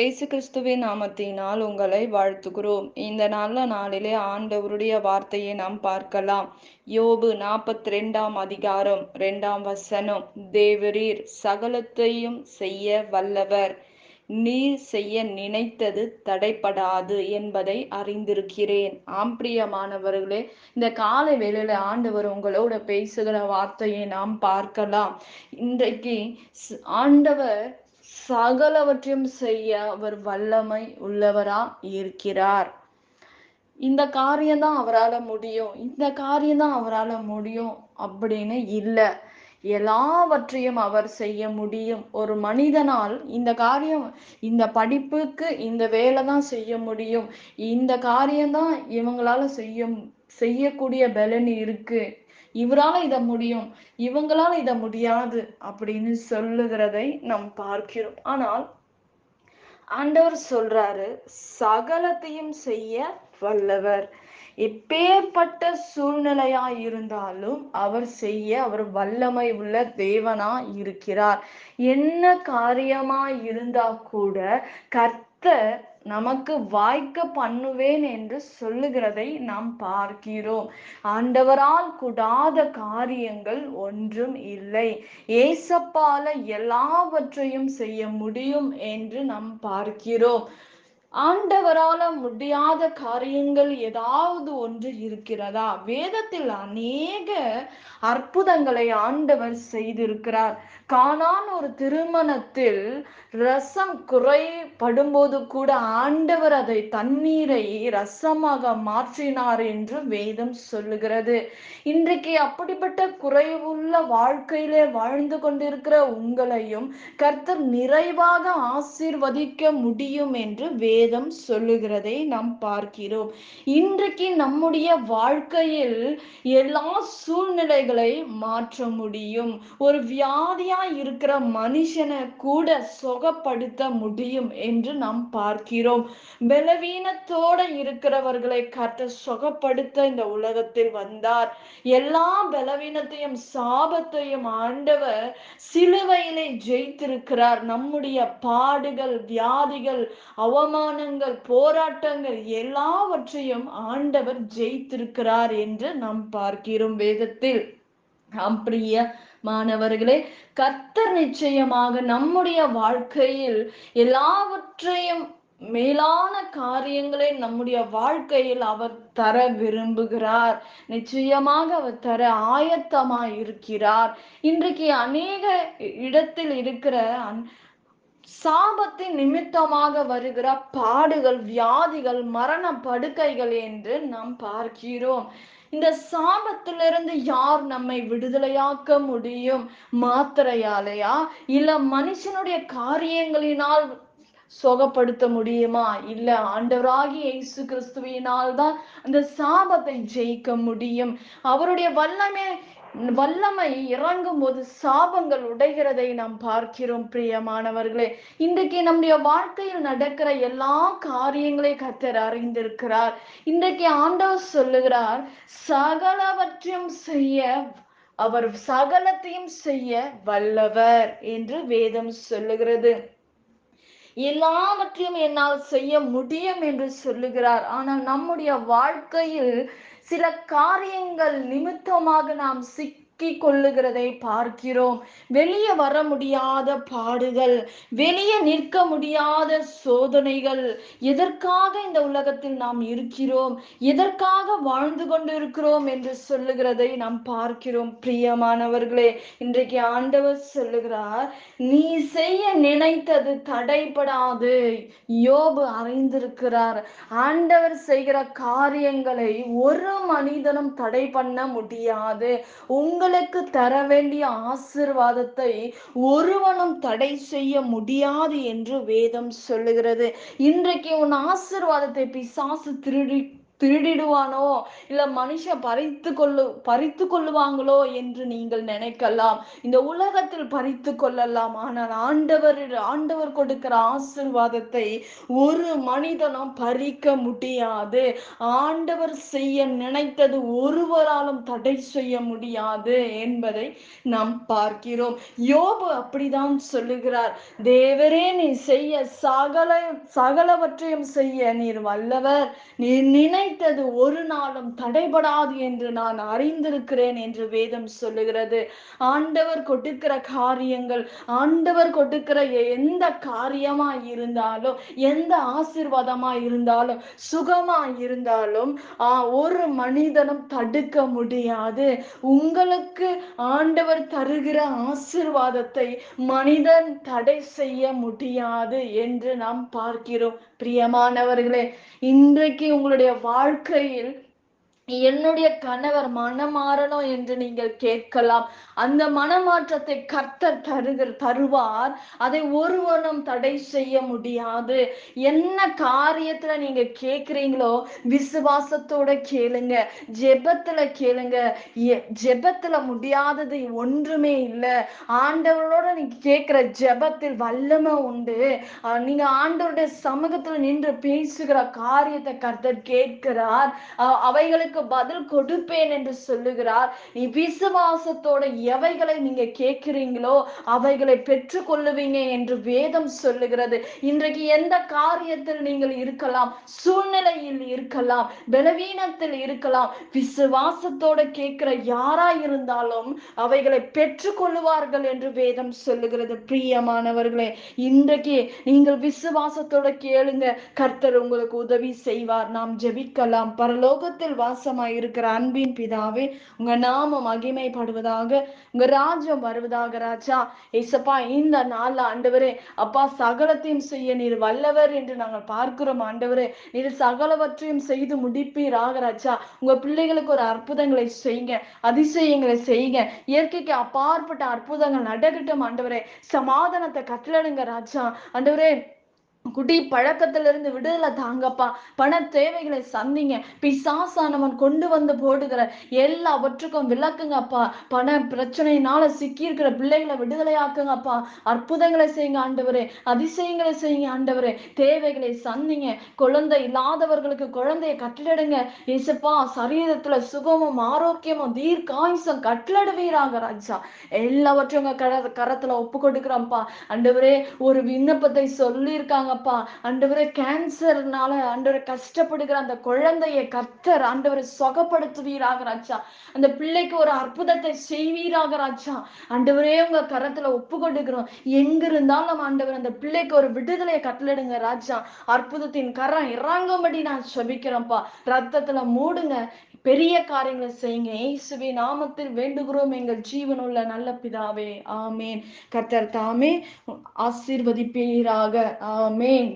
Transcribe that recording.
இயேசு கிறிஸ்துவின் நாமத்தினால் உங்களை வாழ்த்துகிறோம். இந்த நல்ல நாளிலே ஆண்டவருடைய வார்த்தையை நாம் பார்க்கலாம். யோபு 42ஆம் அதிகாரம் 2ஆம் வசனம். தேவரீர் சகலத்தையும் செய்ய வல்லவர், நீர் செய்ய நினைத்தது தடைப்படாது என்பதை அறிந்திருக்கிறேன். பிரியமானவர்களே, இந்த காலை வேளையில ஆண்டவர் உங்களோட பேசுகிற வார்த்தையை நாம் பார்க்கலாம். இன்றைக்கு ஆண்டவர் சகலவற்றையும் செய்ய அவர் வல்லமை உள்ளவரா இருக்கிறார். இந்த காரியம்தான் அவரால் முடியும், இந்த காரியம்தான் அவரால் முடியும் அப்படின்னு இல்லை. எல்லாவற்றையும் அவர் செய்ய முடியும். ஒரு மனிதனால் இந்த காரியம், இந்த படிப்புக்கு இந்த வேலை தான் செய்ய முடியும், இந்த காரியம்தான் இவங்களால செய்யக்கூடிய பலன் இருக்கு, இவரால இத முடியும், இவங்களால இத முடியாது அப்படின்னு சொல்லுகிறதை நாம் பார்க்கிறோம். ஆனால் ஆண்டவர் சொல்றாரு, சகலத்தையும் செய்ய வல்லவர். எப்பேற்பட்ட சூழ்நிலையா இருந்தாலும் அவர் செய்ய அவர் வல்லமை உள்ள தேவனா இருக்கிறார். என்ன காரியமா இருந்தா கூட கர்த்தர் நமக்கு வாய்க்க பண்ணுவேன் என்று சொல்லுகிறதை நாம் பார்க்கிறோம். ஆண்டவரால் கூடாத காரியங்கள் ஒன்றும் இல்லை. ஏசப்பால எல்லாவற்றையும் செய்ய முடியும் என்று நாம் பார்க்கிறோம். ஆண்டவரால முடியாத காரியங்கள் ஏதாவது ஒன்று இருக்கிறதா? வேதத்தில் அநேக அற்புதங்களை ஆண்டவர் செய்திருக்கிறார். கானான் ஒரு திருமணத்தில் ரசம் குறைபடும்போது கூட ஆண்டவர் அதை தண்ணீரை ரசமாக மாற்றினார் என்று வேதம் சொல்லுகிறது. இன்றைக்கு அப்படிப்பட்ட குறைவுள்ள வாழ்க்கையிலே வாழ்ந்து கொண்டிருக்கிற உங்களையும் கர்த்தர் நிறைவாக ஆசீர்வதிக்க முடியும் என்று வேதம் சொல்லுகிறதை நாம் பார்க்கிறோம். இன்றைக்கு நம்முடைய வாழ்க்கையில் எல்லா சூழ்நிலைகளை மாற்ற முடியும். ஒரு வியாதியா இருக்கிற மனுஷனை கூட சுகப்படுத்த முடியும் என்று நாம் பார்க்கிறோம். பலவீனத்தோட இருக்கிறவர்களை கர்த்தர் சுகப்படுத்த இந்த உலகத்தில் வந்தார். எல்லா பலவீனத்தையும் சாபத்தையும் ஆண்டவர் சிலுவையிலே ஜெயித்திருக்கிறார். நம்முடைய பாடுகள், வியாதிகள், அவமானங்கள், போராட்டங்கள் எல்லாவற்றையும் ஆண்டவர் ஜெயித்திருக்கிறார் என்று நாம் பார்க்கிறோம் வேதத்தில். பிரியமானவர்களே, கர்த்தர் நிச்சயமாக நம்முடைய வாழ்க்கையில் எல்லாவற்றையும் மேலான காரியங்களை நம்முடைய வாழ்க்கையில் அவர் தர விரும்புகிறார். நிச்சயமாக அவர் தர ஆயத்தமாய் இருக்கிறார். இன்றைக்கு அநேக இடத்தில் இருக்கிற சாபத்தின் நிமித்தமாக வருகிற பாடுகள், வியாதிகள், மரண படுக்கைகள் என்று நாம் பார்க்கிறோம். இந்த சாபத்திலிருந்து யார் நம்மை விடுதலையாக்க முடியும்? மாத்திரையாலையா, இல்ல மனுஷனுடைய காரியங்களினால் சுகப்படுத்த முடியுமா? இல்ல, ஆண்டவராகிய இயேசு கிறிஸ்துவினால் தான் அந்த சாபத்தை ஜெயிக்க முடியும். அவருடைய வல்லமை இறங்கும் போது சாபங்கள் உடைகிறதை நாம் பார்க்கிறோம். பிரியமானவர்களே, இன்றைக்கு நம்முடைய வாழ்க்கையில் நடக்கிற எல்லா காரியங்களையும் கர்த்தர் அறிந்திருக்கிறார். இன்றைக்கு ஆண்டவர் சொல்லுகிறார், சகலவற்றையும் செய்ய அவர் சகலத்தையும் செய்ய வல்லவர் என்று வேதம் சொல்லுகிறது. எல்லாவற்றையும் என்னால் செய்ய முடியும் என்று சொல்லுகிறார். ஆனால் நம்முடைய வாழ்க்கையில் சில காரியங்கள் நிமித்தமாக நாம் கொள்ளுகிறதை பார்க்கிறோம். வெளியே வர முடியாத பாடுகள், வெளியே நிற்க முடியாத சோதனைகள். எதற்காக இந்த உலகத்தில் நாம் இருக்கிறோம், எதற்காக வாழ்ந்து கொண்டு இருக்கிறோம் என்று சொல்லுகிறதை நாம் பார்க்கிறோம். பிரியமானவர்களே, இன்றைக்கு ஆண்டவர் சொல்லுகிறார், நீ செய்ய நினைத்தது தடைபடாது. யோபு அறிந்திருக்கிறார், ஆண்டவர் செய்கிற காரியங்களை ஒரு மனிதனும் தடை பண்ண முடியாது. உங்களுக்கு தர வேண்டிய ஆசீர்வாதத்தை ஒருவனும் தடை செய்ய முடியாது என்று வேதம் சொல்லுகிறது. இன்றைக்கு உன் ஆசீர்வாதத்தை பிசாசு திருடிடுவானோ, இல்ல மனுஷன் பறித்து கொள்ளுவாங்களோ என்று நீங்கள் நினைக்கலாம். இந்த உலகத்தில் பறித்து கொள்ளலாம். ஆனால் ஆண்டவர் கொடுக்கிற ஆசீர்வாதத்தை ஒரு மனிதனும் பறிக்க முடியாது. ஆண்டவர் செய்ய நினைத்தது ஒருவராலும் தடை செய்ய முடியாது என்பதை நாம் பார்க்கிறோம். யோபு அப்படிதான் சொல்லுகிறார். தேவரே, நீ செய்ய சகலவற்றையும் செய்ய நீர் வல்லவர். நீ நினைத்தது ஒரு நாளும் தடைபடாது என்று நான் அறிந்திருக்கிறேன் என்று வேதம் சொல்லுகிறது. ஆண்டவர் கொடுக்கிற காரியங்கள், ஆண்டவர் கொடுக்கிற எந்த காரியமா இருந்தாலும், எந்த ஆசீர்வாதமா இருந்தாலும், சுகமா இருந்தாலும் ஒரு மனிதனும் தடுக்க முடியாது. உங்களுக்கு ஆண்டவர் தருகிற ஆசீர்வாதத்தை மனிதன் தடை செய்ய முடியாது என்று நாம் பார்க்கிறோம். பிரியமானவர்களே, இன்றைக்கு உங்களுடைய வாழ்க்கையில் என்னுடைய கணவர் மனம் மாறணும் என்று நீங்கள் கேட்கலாம். அந்த மனமாற்றத்தை கர்த்தர் தருவார். அதை ஒருவனும் தடை செய்ய முடியாது. என்ன காரியத்துல நீங்க கேக்குறீங்களோ விசுவாசத்தோட கேளுங்க, ஜெபத்துல கேளுங்க. ஜெபத்துல முடியாதது ஒன்றுமே இல்லை. ஆண்டவரோட நீங்க கேட்கிற ஜெபத்தில் வல்லமை உண்டு. நீங்க ஆண்டவருடைய சமூகத்துல நின்று பேசுகிற காரியத்தை கர்த்தர் கேட்கிறார். அவைகளுக்கு பதில் கொடுப்பேன் என்று சொல்லுகிறார். நீ விசுவாசத்தோட எவைகளை நீங்க கேட்கிறீங்களோ அவைகளை பெற்றுக் கொள்ளுவீங்க என்று வேதம் சொல்லுகிறது. இன்றைக்கு எந்த காரியத்தில் நீங்கள் இருக்கலாம், சூழ்நிலையில் இருக்கலாம், பலவீனத்தில் இருக்கலாம், விசுவாசத்தோட கேட்கிற யாரா இருந்தாலும் அவைகளை பெற்றுக் கொள்ளுவார்கள் என்று வேதம் சொல்லுகிறது. பிரியமானவர்களே, இன்றைக்கு நீங்கள் விசுவாசத்தோட கேளுங்க, கர்த்தர் உங்களுக்கு உதவி செய்வார். நாம் ஜெபிக்கலாம். பரலோகத்தில் இருக்கிற அன்பின் பிதாவே, உங்க நாமம் மகிமைப்படுவதாக, உங்க ராஜ்யம் வருவதாக. ராஜா ஏசப்பா, இந்த நாள் ஆண்டவரே அப்பா, சகலத்தையும் செய்ய நீர் வல்லவர் என்று நாங்கள் பார்க்கிறோம். ஆண்டவரே, நீர் சகலவற்றையும் செய்து முடிப்பீராக. ராஜா, உங்க பிள்ளைகளுக்கு ஒரு அற்புதங்களை செய்யுங்க, அதிசயங்களை செய்யுங்க. இயற்கைக்கு அப்பாற்பட்ட அற்புதங்கள் நடக்கட்டும். ஆண்டவரே, சமாதானத்தை கட்டளையிடுங்க. ராஜா ஆண்டவரே, குடி பழக்கத்திலிருந்து விடுதலை தாங்கப்பா. பண தேவைகளை சந்திங்க. பிசாசானவன் கொண்டு வந்து போடுகிற எல்லாவற்றுக்கும் விளக்குங்கப்பா. பண பிரச்சனையினால சிக்கி இருக்கிற பிள்ளைகளை விடுதலையாக்குங்கப்பா. அற்புதங்களை செய்யுங்க ஆண்டவரே, அதிசயங்களை செய்யுங்க ஆண்டவரே. தேவைகளை சந்திங்க. குழந்தை இல்லாதவர்களுக்கு குழந்தையை கட்டளிடுங்க. இயேசுப்பா, சரீரத்துல சுகமும் ஆரோக்கியமும் தீர்க்காயுசும் கட்டளிடுவீராக. ராஜா, எல்லாவற்றையும் உங்க கரத்துல ஒப்பு கொடுக்கிறோம்ப்பா. ஆண்டவரே, ஒரு விண்ணப்பத்தை சொல்லியிருக்காங்க ஆண்டவரே, கேன்சர்னால ஆண்டவரே கஷ்டப்படுகிற அந்த குழந்தையை கர்த்தர் ஆண்டவரை சுகப்படுத்துவீராக. ராஜா, அந்த பிள்ளைக்கு ஒரு அற்புதத்தை செய்வீராக. ராஜா ஆண்டவரே, உங்க கரத்துல ஒப்பு கொடுக்கிறோம். எங்க இருந்தாலும் ஆண்டவர் அந்த பிள்ளைக்கு ஒரு விடுதலையை கட்டளிடுங்க. ராஜா, அற்புதத்தின் கரம் இறங்கும்படி நான் செபிக்கிறேன்ப்பா. ரத்தத்துல மூடுங்க, பெரிய காரியங்களை செய்யுங்க. இயேசுவின் நாமத்தில் வேண்டுகிறோம் எங்கள் ஜீவனுள்ள நல்ல பிதாவே, ஆமேன். கர்த்தர் தாமே ஆசீர்வதிப்பீராக. ஆமேன்.